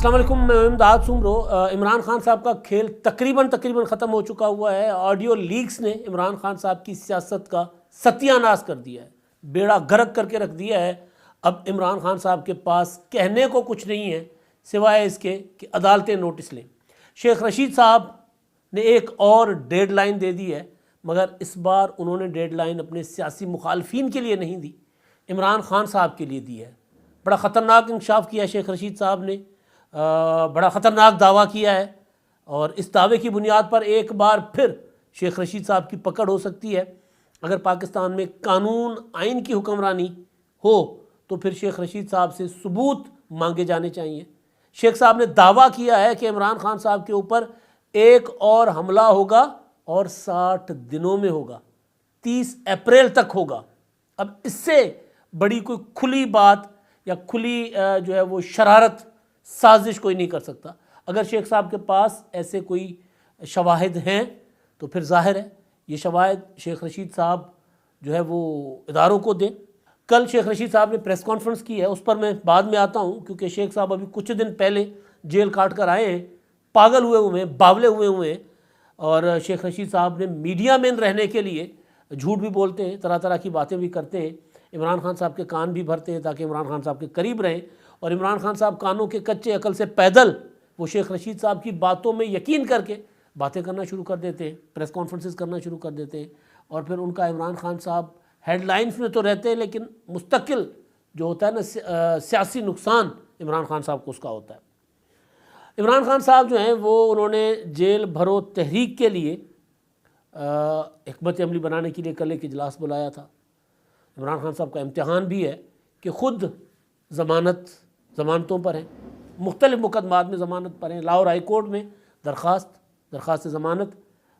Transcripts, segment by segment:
अस्सलाम वालेकुम, मैं इमदाद सुमरो। इमरान खान साहब का खेल तकरीबन ख़त्म हो चुका हुआ है। ऑडियो लीक्स ने इमरान खान साहब की सियासत का सत्यानाश कर दिया है, बेड़ा गर्क करके रख दिया है। अब इमरान खान साहब के पास कहने को कुछ नहीं है सिवाय इसके कि अदालतें नोटिस लें। शेख रशीद साहब ने एक और डेडलाइन दे दी है, मगर इस बार उन्होंने डेडलाइन अपने सियासी मुखालफिन के लिए नहीं दी, इमरान खान साहब के लिए दी है। बड़ा ख़तरनाक इंकशाफ किया शेख रशीद साहब ने, बड़ा ख़तरनाक दावा किया है और इस दावे की बुनियाद पर एक बार फिर शेख रशीद साहब की पकड़ हो सकती है। अगर पाकिस्तान में कानून आइन की हुक्मरानी हो तो फिर शेख रशीद साहब से सबूत मांगे जाने चाहिए। शेख साहब ने दावा किया है कि इमरान खान साहब के ऊपर एक और हमला होगा और 60 दिनों में होगा, 30 अप्रैल तक होगा। अब इससे बड़ी कोई खुली बात या खुली जो है वो शरारत साजिश कोई नहीं कर सकता। अगर शेख साहब के पास ऐसे कोई शवाहिद हैं तो फिर जाहिर है ये शवाहिद शेख रशीद साहब जो है वो इदारों को दें। कल शेख रशीद साहब ने प्रेस कॉन्फ्रेंस की है, उस पर मैं बाद में आता हूँ, क्योंकि शेख साहब अभी कुछ दिन पहले जेल काट कर आए हैं, पागल हुए हैं, बावले हुए हैं। और शेख रशीद साहब ने मीडिया में रहने के लिए झूठ भी बोलते हैं, तरह तरह की बातें भी करते हैं, इमरान खान साहब के कान भी भरते हैं ताकि इमरान खान साहब के करीब रहें। और इमरान खान साहब कानों के कच्चे अकल से पैदल वो शेख रशीद साहब की बातों में यकीन करके बातें करना शुरू कर देते हैं, प्रेस कॉन्फ्रेंसेस करना शुरू कर देते हैं। और फिर उनका इमरान खान साहब हेडलाइंस में तो रहते हैं, लेकिन मुस्तकिल जो होता है ना सियासी नुकसान इमरान खान साहब को उसका होता है। इमरान खान साहब जो हैं वो उन्होंने जेल भरो तहरीक के लिए हिकमत अमली बनाने के लिए कल एक इजलास बुलाया था। इमरान खान साहब का इम्तिहान भी है कि ख़ुद ज़मानतों पर हैं, मुख्तलिफ़ मुकदमात में ज़मानत पर हैं। लाहौर हाई कोर्ट में दरख्वास्त ज़मानत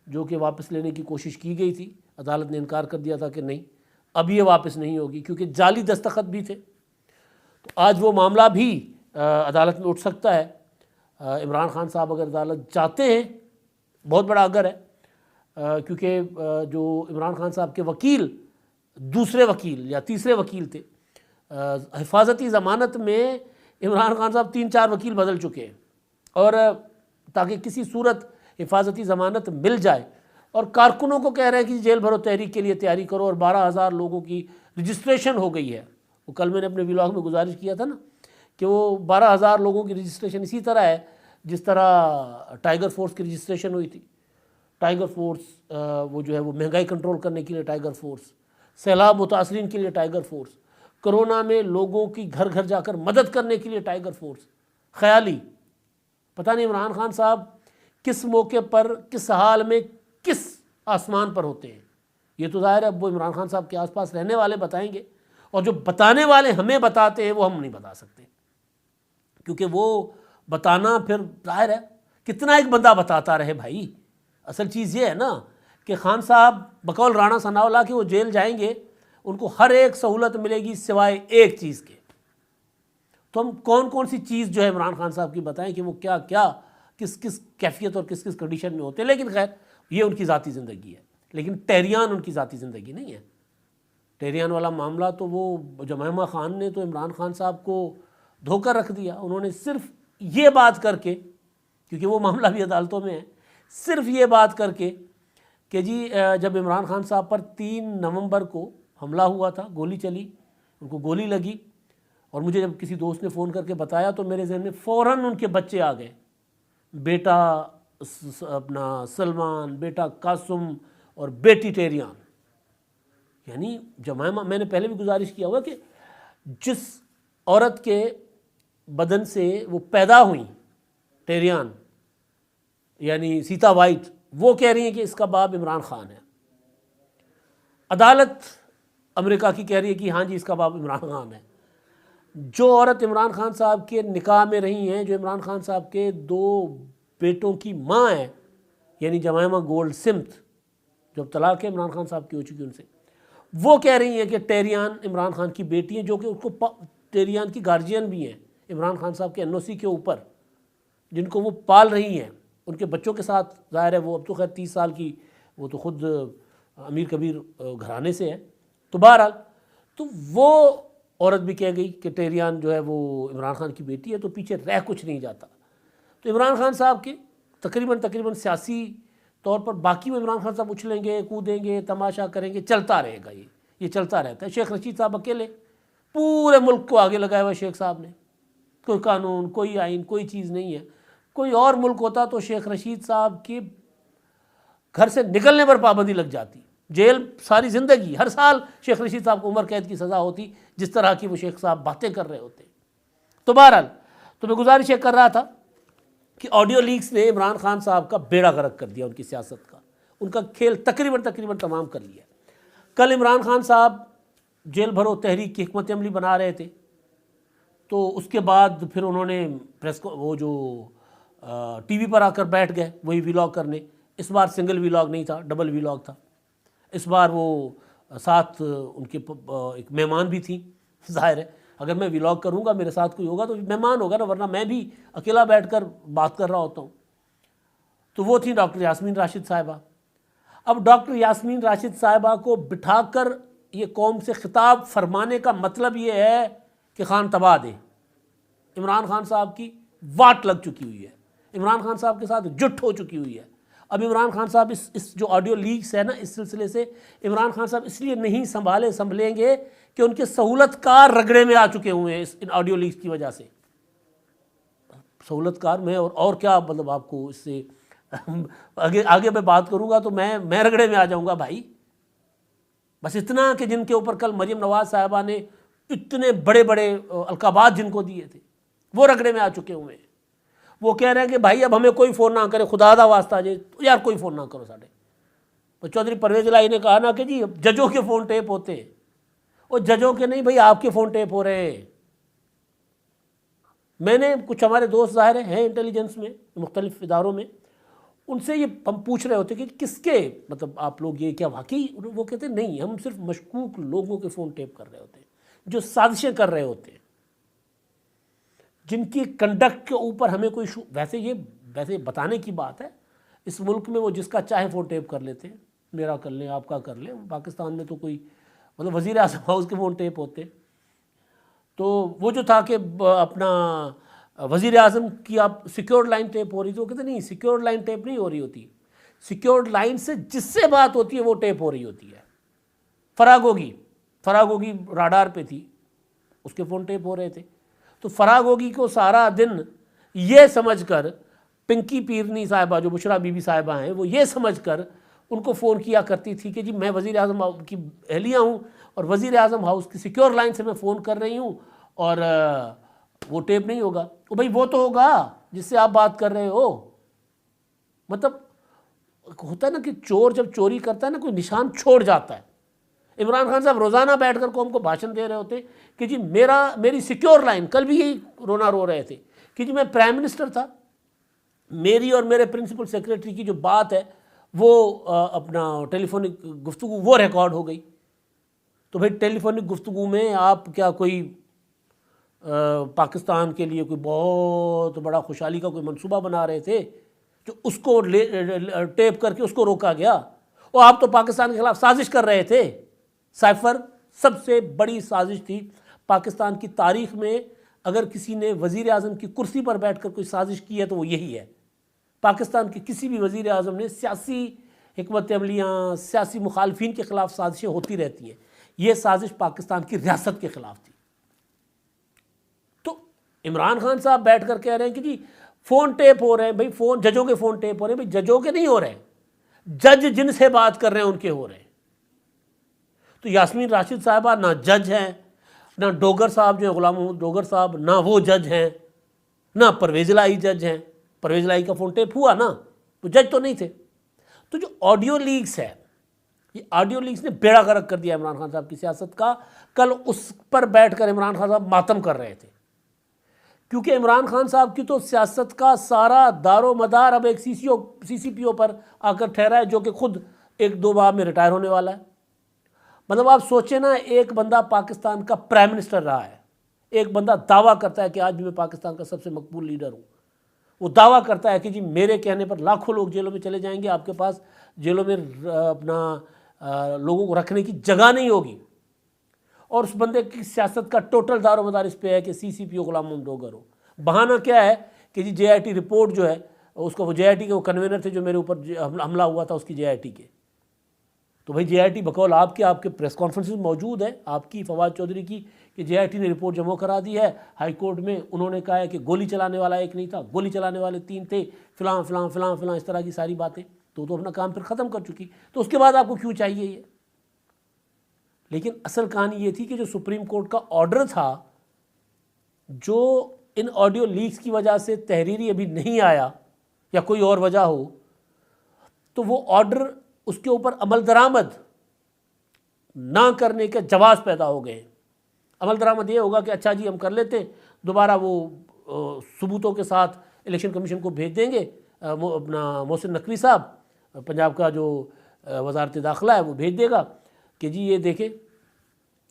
जो कि वापस लेने की कोशिश की गई थी, अदालत ने इनकार कर दिया था कि नहीं, अब ये वापस नहीं होगी, क्योंकि जाली दस्तखत भी थे। तो आज वो मामला भी अदालत में उठ सकता है। इमरान खान साहब अगर अदालत चाहते हैं, बहुत बड़ा अगर है, क्योंकि जो इमरान खान साहब के वकील दूसरे वकील या तीसरे वकील थे, हिफाजती ज़मानत में इमरान खान साहब 3-4 वकील बदल चुके हैं। और ताकि किसी सूरत हिफाजती ज़मानत मिल जाए, और कारकुनों को कह रहे हैं कि जेल भरो तहरीक के लिए तैयारी करो, और 12,000 लोगों की रजिस्ट्रेशन हो गई है। वो कल मैंने अपने व्लॉग में गुजारिश किया था ना कि वो 12,000 लोगों की रजिस्ट्रेशन इसी तरह है जिस तरह टाइगर फोर्स की रजिस्ट्रेशन हुई थी। टाइगर फोर्स वो जो है वो महंगाई कंट्रोल करने के लिए टाइगर फोर्स, सैलाब मुतासरीन के लिए टाइगर फोर्स, कोरोना में लोगों की घर घर जाकर मदद करने के लिए टाइगर फोर्स। ख्याली पता नहीं इमरान खान साहब किस मौके पर, किस हाल में, किस आसमान पर होते हैं। ये तो जाहिर है अब वो इमरान खान साहब के आसपास रहने वाले बताएंगे, और जो बताने वाले हमें बताते हैं वो हम नहीं बता सकते, क्योंकि वो बताना फिर जाहिर है कितना एक बंदा बताता रहे भाई। असल चीज़ ये है ना कि खान साहब बकौल राणा सनाउल्लाह के वो जेल जाएंगे, उनको हर एक सहूलत मिलेगी सिवाय एक चीज़ के। तो हम कौन कौन सी चीज़ जो है इमरान खान साहब की बताएं कि वो क्या क्या किस किस कैफियत और किस किस कंडीशन में होते हैं। लेकिन खैर ये उनकी ज़ाती ज़िंदगी है, लेकिन टेरियान उनकी ज़ाती ज़िंदगी नहीं है। टेरियान वाला मामला तो वो जमायमा खान ने तो इमरान खान साहब को धोखा रख दिया। उन्होंने सिर्फ ये बात करके, क्योंकि वो मामला भी अदालतों में है, सिर्फ ये बात करके कि जी जब इमरान खान साहब पर 3 नवंबर को हमला हुआ था, गोली चली, उनको गोली लगी, और मुझे जब किसी दोस्त ने फ़ोन करके बताया तो मेरे जहन में फ़ौरन उनके बच्चे आ गए, बेटा अपना सलमान, बेटा कासुम और बेटी टेरियान। यानी जमायमा, मैंने पहले भी गुजारिश किया हुआ कि जिस औरत के बदन से वो पैदा हुई टेरियान, यानी सीता वाइट, वो कह रही है कि इसका बाप इमरान खान है। अदालत अमेरिका की कह रही है कि हाँ जी इसका बाप इमरान खान है। जो औरत इमरान खान साहब के निकाह में रही हैं, जो इमरान खान साहब के 2 बेटों की माँ है, यानी जमायमा गोल्ड सिमत, जो अब तलाक है इमरान खान साहब की हो चुकी उनसे, वो कह रही हैं कि टेरियान इमरान खान की बेटी है, जो कि उसको टेरियान की गार्जियन भी हैं इमरान खान साहब के एनओसी के ऊपर, जिनको वो पाल रही हैं उनके बच्चों के साथ। ज़ाहिर है वो अब तो खैर 30 साल की, वो तो ख़ुद अमीर कबीर घराने से है। तो बहरहाल तो वो औरत भी कह गई कि टेरियान जो है वो इमरान खान की बेटी है, तो पीछे रह कुछ नहीं जाता। तो इमरान खान साहब के तकरीबन सियासी तौर पर बाकी वो इमरान खान साहब उछलेंगे, कूदेंगे, तमाशा करेंगे, चलता रहेगा, ये चलता रहता है। शेख रशीद साहब अकेले पूरे मुल्क को आगे लगाया हुआ शेख साहब ने, कोई कानून, कोई आइन, कोई चीज़ नहीं है। कोई और मुल्क होता तो शेख रशीद साहब के घर से निकलने पर पाबंदी लग जाती, जेल सारी ज़िंदगी, हर साल शेख रशीद साहब को उम्र कैद की सज़ा होती, जिस तरह की वो शेख साहब बातें कर रहे होते। तो बहरहाल, तो मैं गुजारिश ये कर रहा था कि ऑडियो लीक्स ने इमरान खान साहब का बेड़ा गर्क कर दिया, उनकी सियासत का, उनका खेल तकरीबन तमाम कर लिया। कल इमरान खान साहब जेल भरो तहरीक की हिकमत अमली बना रहे थे, तो उसके बाद फिर उन्होंने प्रेस को वो जो टीवी पर आकर बैठ गए वही व्लॉग करने। इस बार सिंगल व्लॉग नहीं था, डबल व्लॉग था। इस बार वो साथ उनके एक मेहमान भी थी। जाहिर है अगर मैं व्लॉग करूँगा, मेरे साथ कोई होगा तो मेहमान होगा ना, वरना मैं भी अकेला बैठकर बात कर रहा होता हूँ। तो वो थी डॉक्टर यास्मीन राशिद साहिबा। अब डॉक्टर यास्मीन राशिद साहिबा को बिठाकर ये कौम से खिताब फरमाने का मतलब ये है कि खान तबाह दे। इमरान खान साहब की वाट लग चुकी हुई है, इमरान खान साहब के साथ जुट हो चुकी हुई है। अब इमरान खान साहब इस जो ऑडियो लीक्स है ना, इस सिलसिले से इमरान खान साहब इसलिए नहीं संभलेंगे कि उनके सहूलतकार रगड़े में आ चुके हुए हैं इन ऑडियो लीक्स की वजह से। सहूलतकार में और क्या मतलब, आपको इससे आगे मैं बात करूँगा तो मैं रगड़े में आ जाऊँगा भाई। बस इतना कि जिनके ऊपर कल मरीम नवाज साहिबा ने इतने बड़े बड़े अलकाबात जिनको दिए थे, वो रगड़े में आ चुके हुए हैं। वो कह रहे हैं कि भाई अब हमें कोई फ़ोन ना करे, खुदा दा वास्ता जे तो यार कोई फ़ोन ना करो साढ़े। तो चौधरी परवेज़ इलाही ने कहा ना कि जी जजों के फ़ोन टेप होते हैं, और जजों के नहीं भाई, आपके फ़ोन टेप हो रहे हैं। मैंने कुछ हमारे दोस्त ज़ाहिर हैं इंटेलिजेंस में, मुख्तलिफ इदारों में, उनसे ये हम पूछ रहे होते कि किसके, मतलब आप लोग ये क्या वाकई, वो कहते नहीं, हम सिर्फ मशकूक लोगों के फ़ोन टेप कर रहे होते हैं, जो साजिशें कर रहे होते हैं, जिनकी कंडक्ट के ऊपर हमें कोई वैसे बताने की बात है। इस मुल्क में वो जिसका चाहे फ़ोन टेप कर लेते हैं, मेरा कर लें, आपका कर लें। पाकिस्तान में तो कोई मतलब वज़ीर आज़म हाउस के फ़ोन टेप होते। तो वो जो था कि अपना वज़ीर आज़म की आप सिक्योर्ड लाइन टेप हो रही थी, वो कहते नहीं, सिक्योर्ड लाइन टेप नहीं हो रही होती, सिक्योर्ड लाइन से जिससे बात होती है वो टेप हो रही होती है। फरागोगी राडार पे थी, उसके फ़ोन टेप हो रहे थे। तो फरागोगी को सारा दिन ये समझकर, पिंकी पीरनी साहिबा जो बुशरा बीबी साहिबा हैं, वो ये समझकर उनको फ़ोन किया करती थी कि जी मैं वज़ीर आज़म की अहलिया हूँ और वज़ीर आज़म हाउस की सिक्योर लाइन से मैं फ़ोन कर रही हूँ और वो टेप नहीं होगा। तो भाई वो तो होगा जिससे आप बात कर रहे हो। मतलब होता है ना कि चोर जब चोरी करता है ना, कोई निशान छोड़ जाता है। इमरान खान साहब रोज़ाना बैठकर कौम को भाषण दे रहे होते कि जी मेरी सिक्योर लाइन, कल भी यही रोना रो रहे थे कि जी मैं प्राइम मिनिस्टर था, मेरी और मेरे प्रिंसिपल सेक्रेटरी की जो बात है वो अपना टेलीफोनिक गुफ्तगू वो रिकॉर्ड हो गई। तो भाई टेलीफोनिक गुफ्तगू में आप क्या कोई पाकिस्तान के लिए कोई बहुत बड़ा खुशहाली का कोई मंसूबा बना रहे थे जो उसको टेप करके उसको रोका गया, और आप तो पाकिस्तान के खिलाफ साजिश कर रहे थे। साइफर सबसे बड़ी साजिश थी पाकिस्तान की तारीख में। अगर किसी ने वज़ीर आज़म की कुर्सी पर बैठकर कोई साजिश की है तो वो यही है। पाकिस्तान के किसी भी वज़ीर आज़म ने सियासी हिकमत अमलियाँ, सियासी मुखालफिन के ख़िलाफ़ साजिशें होती रहती हैं। ये साजिश पाकिस्तान की रियासत के ख़िलाफ़ थी। तो इमरान खान साहब बैठ कर कह रहे हैं कि जी फ़ोन टेप हो रहे हैं। भाई फ़ोन, जजों के फ़ोन टेप हो रहे हैं। भाई जजों के नहीं हो रहे, जज जिनसे बात कर रहे हैं उनके हो रहे हैं। तो यास्मीन राशिद साहिबा ना जज हैं, ना डोगर साहब जो है गुलाम मोहम्मद डोगर साहब, ना वो जज हैं, ना परवेज़ इलाही जज हैं। परवेज़ इलाही का फ़ोन टेप हुआ ना, तो जज तो नहीं थे। तो जो ऑडियो लीक्स है, ये ऑडियो लीक्स ने बेड़ा गर्क कर दिया इमरान खान साहब की सियासत का। कल उस पर बैठकर इमरान खान साहब मातम कर रहे थे, क्योंकि इमरान खान साहब की तो सियासत का सारा दारो मदार अब एक CCPO पर आकर ठहरा है, जो कि खुद 1-2 माह में रिटायर होने वाला है। मतलब आप सोचें ना, एक बंदा पाकिस्तान का प्राइम मिनिस्टर रहा है, एक बंदा दावा करता है कि आज भी मैं पाकिस्तान का सबसे मकबूल लीडर हूँ। वो दावा करता है कि जी मेरे कहने पर लाखों लोग जेलों में चले जाएंगे, आपके पास जेलों में अपना लोगों को रखने की जगह नहीं होगी। और उस बंदे की सियासत का टोटल दारो मदार इस पे है कि CCPO गुलाम मोहम्मद डोगर हो। बहाना क्या है कि जी JIT रिपोर्ट जो है उसको, वो JIT के वो कन्वेनर थे जो मेरे ऊपर हमला हुआ था उसकी JIT के, तो भाई JIT बकौल आपके प्रेस कॉन्फ्रेंस में मौजूद है आपकी फवाद चौधरी की कि JIT ने रिपोर्ट जमा करा दी है हाई कोर्ट में। उन्होंने कहा है कि गोली चलाने वाला एक नहीं था, गोली चलाने वाले 3 थे, फिलां फिलां फिलां फिलां, इस तरह की सारी बातें। तो अपना काम फिर ख़त्म कर चुकी, तो उसके बाद आपको क्यों चाहिए ये? लेकिन असल कहानी ये थी कि जो सुप्रीम कोर्ट का ऑर्डर था, जो इन ऑडियो लीक्स की वजह से तहरीरी अभी नहीं आया या कोई और वजह हो, तो वो ऑर्डर, उसके ऊपर अमल दरामद ना करने के जवाब पैदा हो गए। अमल दरामद ये होगा कि अच्छा जी हम कर लेते हैं, दोबारा वो सबूतों के साथ इलेक्शन कमीशन को भेज देंगे। अपना मोहसिन नकवी साहब, पंजाब का जो वजारत दाखिला है, वो भेज देगा कि जी ये देखें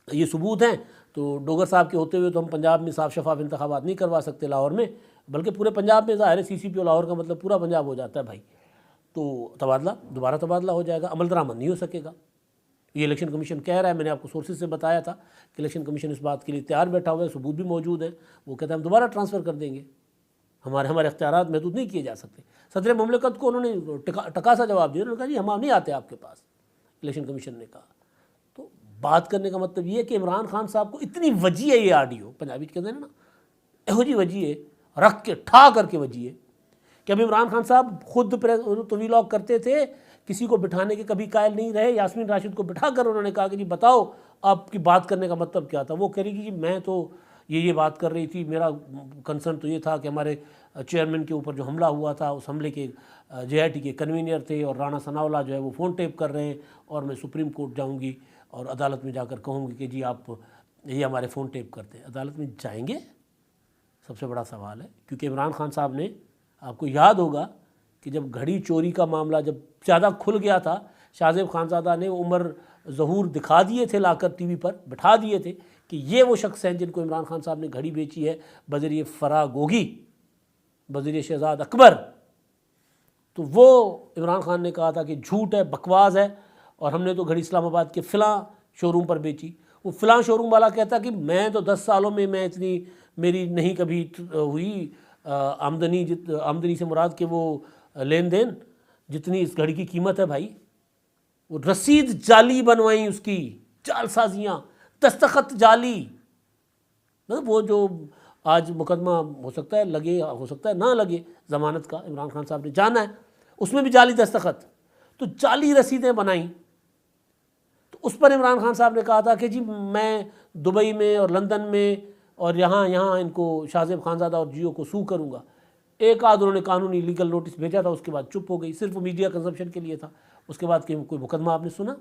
ये सबूत हैं। तो डोगर साहब के होते हुए तो हम पंजाब में साफ शफाफ इंतखाबात नहीं करवा सकते लाहौर में, बल्कि पूरे पंजाब में ज़ाहिर है CCP लाहौर का मतलब पूरा पंजाब हो जाता है भाई। तो दोबारा तबादला हो जाएगा, अमल दरामद नहीं हो सकेगा। ये इलेक्शन कमीशन कह रहा है, मैंने आपको सोर्सेज से बताया था कि इलेक्शन कमीशन इस बात के लिए तैयार बैठा हुआ है, सबूत भी मौजूद है। वो कहता है हम दोबारा ट्रांसफ़र कर देंगे, हमारे इख्तियारात महदूद नहीं किए जा सकते। सदर मुमलिकत को उन्होंने टका सा जवाब दिया, उन्होंने कहा जी हम नहीं आते आपके पास, इलेक्शन कमीशन ने कहा। तो बात करने का मतलब ये है कि इमरान खान साहब को इतनी वजी है, ये ऑडियो पंजाबी कहते हैं ना, एहो जी वजी है, रख के ठा करके वजी है कि अब इमरान खान साहब खुद तो वीलॉग करते थे, किसी को बिठाने के कभी कायल नहीं रहे। यास्मीन राशिद को बिठा कर उन्होंने कहा कि जी बताओ आपकी बात करने का मतलब क्या था। वो कह रही कि जी मैं तो ये बात कर रही थी, मेरा कंसर्न तो ये था कि हमारे चेयरमैन के ऊपर जो हमला हुआ था, उस हमले के JIT के कन्वीनर थे और राणा सनाउल्लाह जो है वो फ़ोन टेप कर रहे हैं, और मैं सुप्रीम कोर्ट जाऊँगी और अदालत में जाकर कहूँगी कि जी आप ये हमारे फ़ोन टेप करते हैं। अदालत में जाएंगे, सबसे बड़ा सवाल है, क्योंकि इमरान खान साहब ने, आपको याद होगा कि जब घड़ी चोरी का मामला जब ज़्यादा खुल गया था, शाहजेब खानज़ादा ने उमर ज़हूर दिखा दिए थे, लाकर TV पर बिठा दिए थे कि ये वो शख्स हैं जिनको इमरान खान साहब ने घड़ी बेची है बज़रिए फरागोगी, बज़रिए शहजाद अकबर। तो वो इमरान खान ने कहा था कि झूठ है, बकवास है, और हमने तो घड़ी इस्लामाबाद के फ़लाँ शोरूम पर बेची। वो फ़लाँ शोरूम वाला कहता कि मैं तो 10 सालों में मैं इतनी मेरी नहीं कभी हुई आमदनी से मुराद के वो लेन देन जितनी इस घड़ी की कीमत है भाई। वो रसीद जाली बनवाई, उसकी जालसाजियाँ, दस्तखत जाली। मतलब वो जो आज मुकदमा हो सकता है लगे, हो सकता है ना लगे, ज़मानत का इमरान खान साहब ने जाना है, उसमें भी जाली दस्तखत, तो जाली रसीदें बनाई। तो उस पर इमरान खान साहब ने कहा था कि जी मैं दुबई में और लंदन में और यहाँ इनको शाहजेब खानज़ादा और जियो को सू करूँगा। एक आध उन्होंने कानूनी लीगल नोटिस भेजा था, उसके बाद चुप हो गई, सिर्फ मीडिया कंजम्पशन के लिए था। उसके बाद कोई मुकदमा आपने सुना?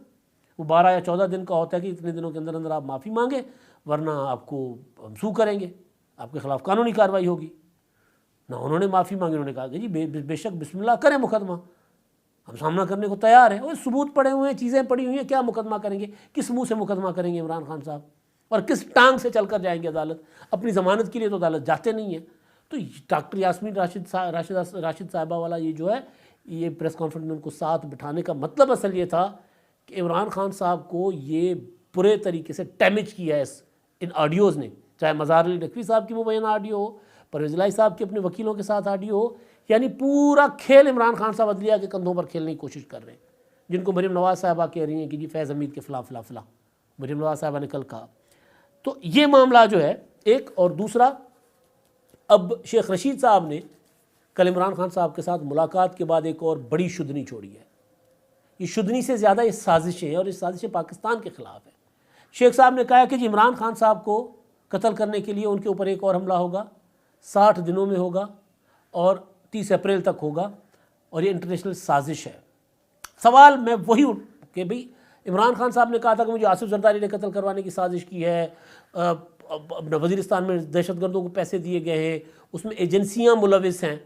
वो 12 या 14 दिन का होता है कि इतने दिनों के अंदर अंदर आप माफ़ी मांगे, वरना आपको हम सू करेंगे, आपके ख़िलाफ़ कानूनी कार्रवाई होगी। ना उन्होंने माफ़ी मांगी, उन्होंने कहा कि जी बेशक बिस्मिल्लाह करें मुकदमा, हम सामना करने को तैयार हैं। और सबूत पड़े हुए हैं, चीज़ें पड़ी हुई हैं, क्या मुकदमा करेंगे, किस मुँह से मुकदमा करेंगे इमरान खान साहब, और किस टांग से चल कर जाएंगे अदालत? अपनी ज़मानत के लिए तो अदालत जाते नहीं हैं। तो डॉक्टर यास्मीन राशिद साहिबा वाला ये जो है, ये प्रेस कॉन्फ्रेंस में उनको साथ बिठाने का मतलब असल ये था कि इमरान खान साहब को ये बुरे तरीके से डैमेज किया है इन ऑडियोज़ ने, चाहे मज़ार अली नकवी साहब की मुबैना ऑडियो हो, परवेज़ इलाही साहब के अपने वकीलों के साथ ऑडियो हो, यानी पूरा खेल इमरान खान साहब अदलिया के कंधों पर खेलने की कोशिश कर रहे हैं। जिनको मरीम नवाज़ साहबा कह रही हैं कि जी फैज़ हमीद के फ़िला मरीम नवाज़ साहबा ने कल कहा। तो ये मामला जो है एक, और दूसरा अब शेख रशीद साहब ने कल इमरान खान साहब के साथ मुलाकात के बाद एक और बड़ी शुद्धनी छोड़ी है। ये शुद्धनी से ज़्यादा ये साजिशें हैं, और ये साजिशें पाकिस्तान के ख़िलाफ़ है। शेख साहब ने कहा कि जी इमरान खान साहब को कत्ल करने के लिए उनके ऊपर एक और हमला होगा, 60 दिनों में होगा और 30 अप्रैल तक होगा, और ये इंटरनेशनल साजिश है। सवाल मैं वही कि भाई इमरान खान साहब ने कहा था कि मुझे आसिफ जरदारी ने कत्ल करवाने की साजिश की है, वज़ीरिस्तान में दहशतगर्दों को पैसे दिए गए हैं, उसमें एजेंसियां मुलविस हैं।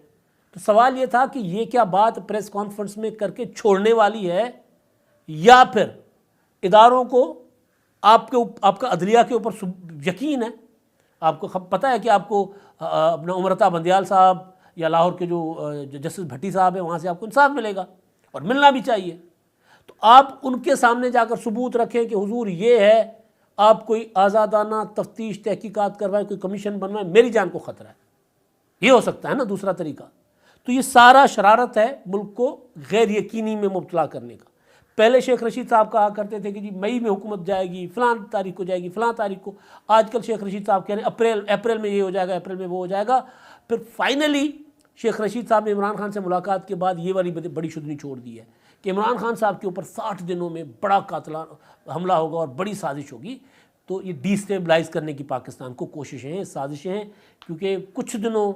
तो सवाल ये था कि ये क्या बात प्रेस कॉन्फ्रेंस में करके छोड़ने वाली है, या फिर इदारों को आपका अदलिया के ऊपर यकीन है, आपको पता है कि आपको अपना उमरता बंदियाल साहब या लाहौर के जो जस्टिस भट्टी साहब है वहाँ से आपको इंसाफ मिलेगा, और मिलना भी चाहिए। तो आप उनके सामने जाकर सबूत रखें कि हुजूर ये है, आप कोई आज़ादाना तफ्तीश तहकीकात करवाएं, कोई कमीशन बनवाएं, मेरी जान को ख़तरा है। ये हो सकता है ना दूसरा तरीका। तो ये सारा शरारत है मुल्क को गैर यकीनी में मुब्तला करने का। पहले शेख रशीद साहब कहा करते थे कि जी मई में हुकूमत जाएगी, फ़लाँ तारीख को जाएगी, फ़लाँ तारीख को। आजकल शेख रशीद साहब कह रहे हैं अप्रैल में ये हो जाएगा, अप्रैल में वो हो जाएगा। फिर फाइनली शेख रशीद साहब ने इमरान खान से मुलाकात के बाद ये वाली बड़ी शुदनी छोड़ दी है कि इमरान खान साहब के ऊपर 60 दिनों में बड़ा कातिलाना हमला होगा और बड़ी साजिश होगी। तो ये डिस्टेबलाइज़ करने की पाकिस्तान को कोशिशें हैं, साजिशें हैं, क्योंकि कुछ दिनों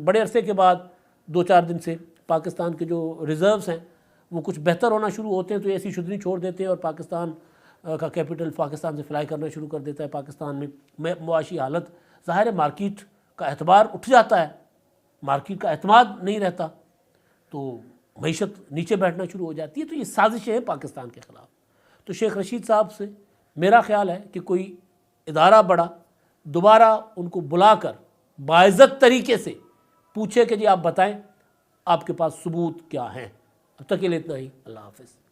बड़े अरसे के बाद 2-4 दिन से पाकिस्तान के जो रिज़र्व्स हैं वो कुछ बेहतर होना शुरू होते हैं, तो ऐसी शुदनी छोड़ देते हैं और पाकिस्तान का कैपिटल पाकिस्तान से फ्लाई करना शुरू कर देता है। पाकिस्तान में मुआशी हालत ज़ाहिर है, मार्केट का एतबार उठ जाता है, मार्केट का एतमाद नहीं रहता, तो मईशत नीचे बैठना शुरू हो जाती है। तो ये साजिशें हैं पाकिस्तान के ख़िलाफ़। तो शेख रशीद साहब से मेरा ख्याल है कि कोई इदारा बड़ा दोबारा उनको बुलाकर बाइज़्ज़त तरीके से पूछे कि जी आप बताएं आपके पास सबूत क्या हैं। अब तक के लिए इतना ही। अल्लाह हाफ़िज़।